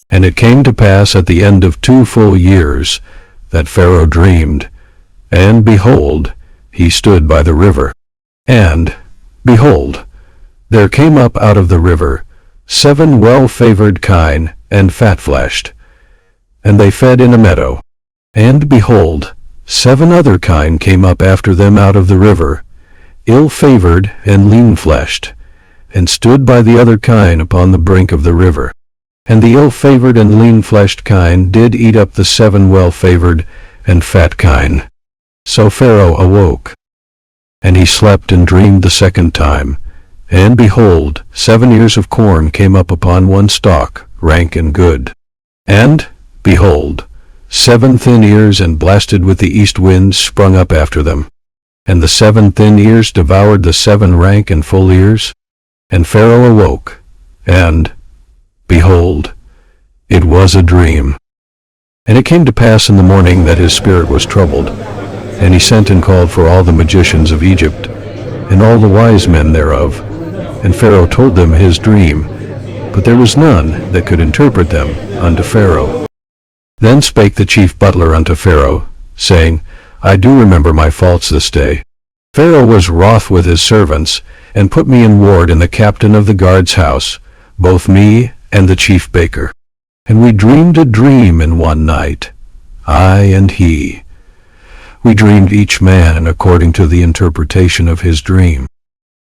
And it came to pass at the end of 2 full years that Pharaoh dreamed, and behold, he stood by the river. And, behold, there came up out of the river 7 well-favored kine and fat-fleshed, and they fed in a meadow. And behold, 7 other kine came up after them out of the river, ill-favored and lean-fleshed, and stood by the other kine upon the brink of the river. And the ill-favored and lean-fleshed kine did eat up the 7 well-favored and fat kine. So Pharaoh awoke, and he slept and dreamed the second time. And behold, 7 ears of corn came up upon one stalk, rank and good. And, behold, 7 thin ears and blasted with the east wind sprung up after them. And the 7 thin ears devoured the 7 rank and full ears. And Pharaoh awoke, and, behold, it was a dream. And it came to pass in the morning that his spirit was troubled, and he sent and called for all the magicians of Egypt, and all the wise men thereof. And Pharaoh told them his dream, but there was none that could interpret them unto Pharaoh. Then spake the chief butler unto Pharaoh, saying, I do remember my faults this day. Pharaoh was wroth with his servants, and put me in ward in the captain of the guard's house, both me and the chief baker. And we dreamed a dream in one night, I and he. We dreamed each man according to the interpretation of his dream.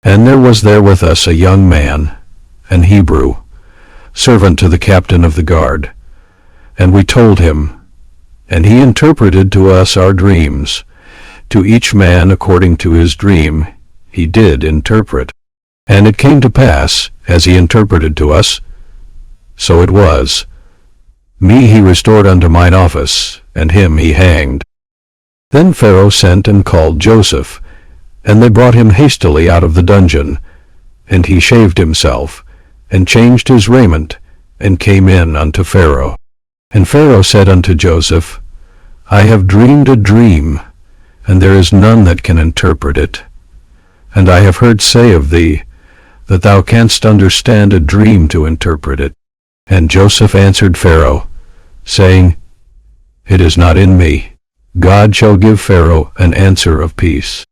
And there was there with us a young man, an Hebrew, servant to the captain of the guard. And we told him, and he interpreted to us our dreams. To each man according to his dream he did interpret. And it came to pass, as he interpreted to us, so it was. Me he restored unto mine office, and him he hanged. Then Pharaoh sent and called Joseph, and they brought him hastily out of the dungeon. And he shaved himself, and changed his raiment, and came in unto Pharaoh. And Pharaoh said unto Joseph, I have dreamed a dream, and there is none that can interpret it. And I have heard say of thee, that thou canst understand a dream to interpret it. And Joseph answered Pharaoh, saying, It is not in me. God shall give Pharaoh an answer of peace.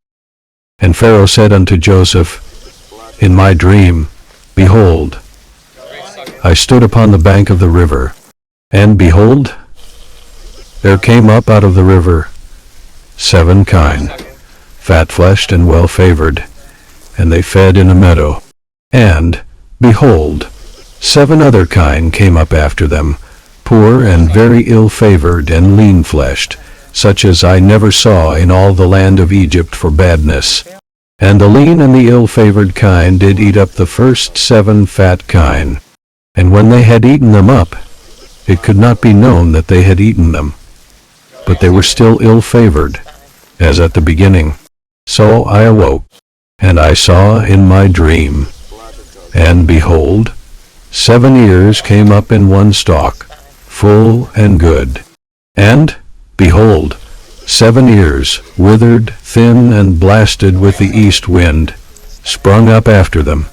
And Pharaoh said unto Joseph, In my dream, behold, I stood upon the bank of the river, and behold, there came up out of the river 7 kine, fat-fleshed and well-favored, and they fed in a meadow. And, behold, 7 other kine came up after them, poor and very ill-favored and lean-fleshed, such as I never saw in all the land of Egypt for badness. And the lean and the ill-favored kine did eat up the first 7 fat kine. And when they had eaten them up, it could not be known that they had eaten them, but they were still ill-favored, as at the beginning. So I awoke, and I saw in my dream, and behold, 7 ears came up in one stalk, full and good. And, behold, 7 ears, withered, thin, and blasted with the east wind, sprung up after them.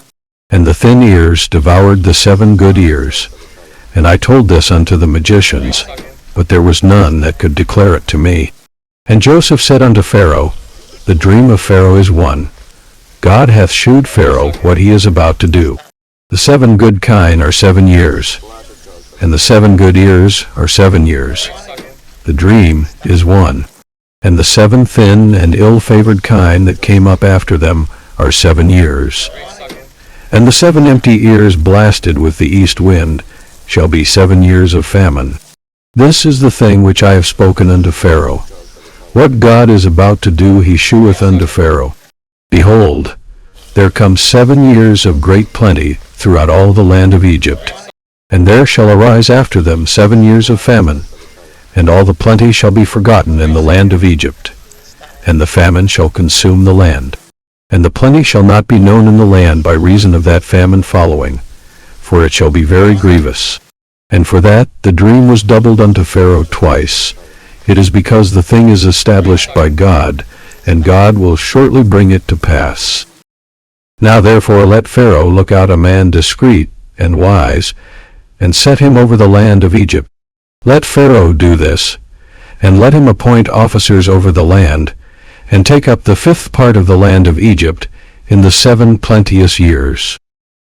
And the thin ears devoured the 7 good ears. And I told this unto the magicians, but there was none that could declare it to me. And Joseph said unto Pharaoh, The dream of Pharaoh is one. God hath shewed Pharaoh what he is about to do. The 7 good kine are 7 years, and the 7 good ears are 7 years. The dream is one. And the 7 thin and ill-favored kine that came up after them are 7 years. And the 7 empty ears blasted with the east wind shall be 7 years of famine. This is the thing which I have spoken unto Pharaoh. What God is about to do he sheweth unto Pharaoh. Behold, there come 7 years of great plenty throughout all the land of Egypt. And there shall arise after them 7 years of famine, and all the plenty shall be forgotten in the land of Egypt, and the famine shall consume the land. And the plenty shall not be known in the land by reason of that famine following, for it shall be very grievous. And for that the dream was doubled unto Pharaoh twice. It is because the thing is established by God, and God will shortly bring it to pass. Now therefore let Pharaoh look out a man discreet and wise, and set him over the land of Egypt. Let Pharaoh do this, and let him appoint officers over the land, and take up the 5th part of the land of Egypt in the 7 plenteous years.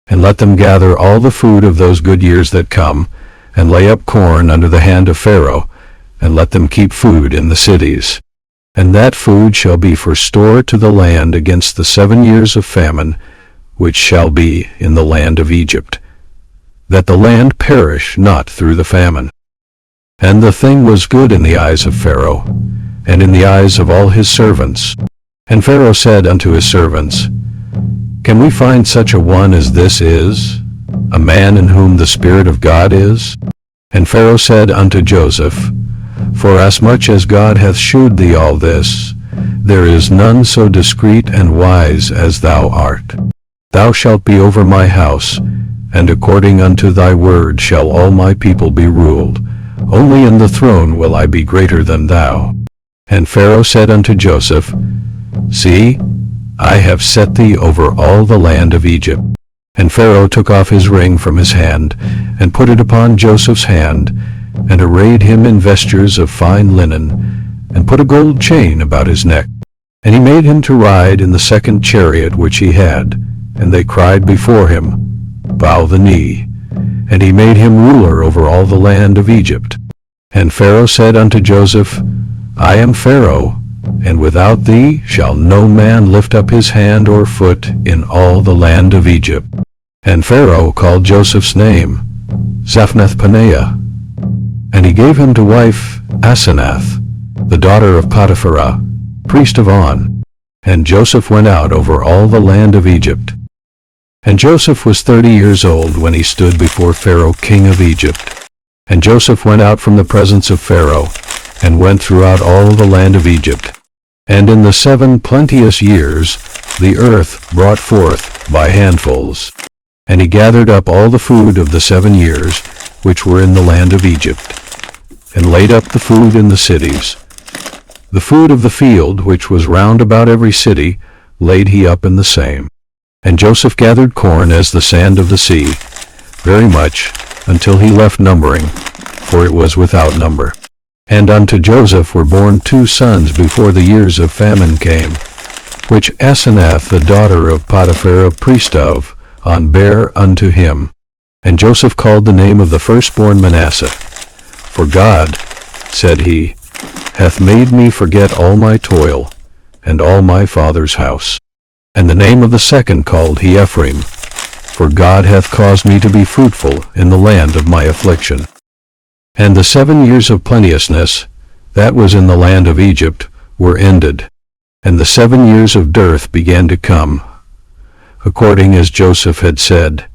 And let them gather all the food of those good years that come, and lay up corn under the hand of Pharaoh, and let them keep food in the cities. And that food shall be for store to the land against the 7 years of famine, which shall be in the land of Egypt, that the land perish not through the famine. And the thing was good in the eyes of Pharaoh, and in the eyes of all his servants. And Pharaoh said unto his servants, Can we find such a one as this is, a man in whom the Spirit of God is? And Pharaoh said unto Joseph, Forasmuch as God hath shewed thee all this, there is none so discreet and wise as thou art. Thou shalt be over my house, and according unto thy word shall all my people be ruled. Only in the throne will I be greater than thou. And Pharaoh said unto Joseph, See, I have set thee over all the land of Egypt. And Pharaoh took off his ring from his hand, and put it upon Joseph's hand, and arrayed him in vestures of fine linen, and put a gold chain about his neck. And he made him to ride in the 2nd chariot which he had. And they cried before him, Bow the knee. And he made him ruler over all the land of Egypt. And Pharaoh said unto Joseph, I am Pharaoh, and without thee shall no man lift up his hand or foot in all the land of Egypt. And Pharaoh called Joseph's name Zaphnath-Paneah. And he gave him to wife Asenath, the daughter of Potiphera, priest of On. And Joseph went out over all the land of Egypt. And Joseph was 30 years old when he stood before Pharaoh king of Egypt. And Joseph went out from the presence of Pharaoh, and went throughout all the land of Egypt. And in the 7 plenteous years the earth brought forth by handfuls. And he gathered up all the food of the 7 years which were in the land of Egypt, and laid up the food in the cities. The food of the field which was round about every city laid he up in the same. And Joseph gathered corn as the sand of the sea, very much, until he left numbering, for it was without number. And unto Joseph were born 2 sons before the years of famine came, which Asenath the daughter of Potiphera priest of On bare unto him. And Joseph called the name of the firstborn Manasseh. For God, said he, hath made me forget all my toil, and all my father's house. And the name of the second called he Ephraim, for God hath caused me to be fruitful in the land of my affliction. And the 7 years of plenteousness, that was in the land of Egypt, were ended, and the 7 years of dearth began to come, according as Joseph had said.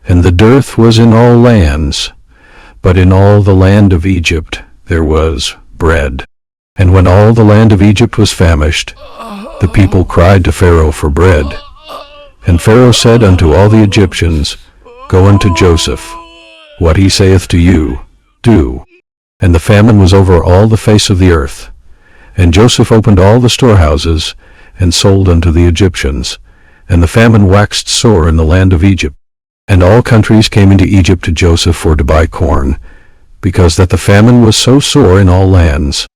And the dearth was in all lands, but in all the land of Egypt there was bread. And when all the land of Egypt was famished, the people cried to Pharaoh for bread. And Pharaoh said unto all the Egyptians, Go unto Joseph, what he saith to you, do. And the famine was over all the face of the earth. And Joseph opened all the storehouses, and sold unto the Egyptians. And the famine waxed sore in the land of Egypt. And all countries came into Egypt to Joseph for to buy corn, because that the famine was so sore in all lands.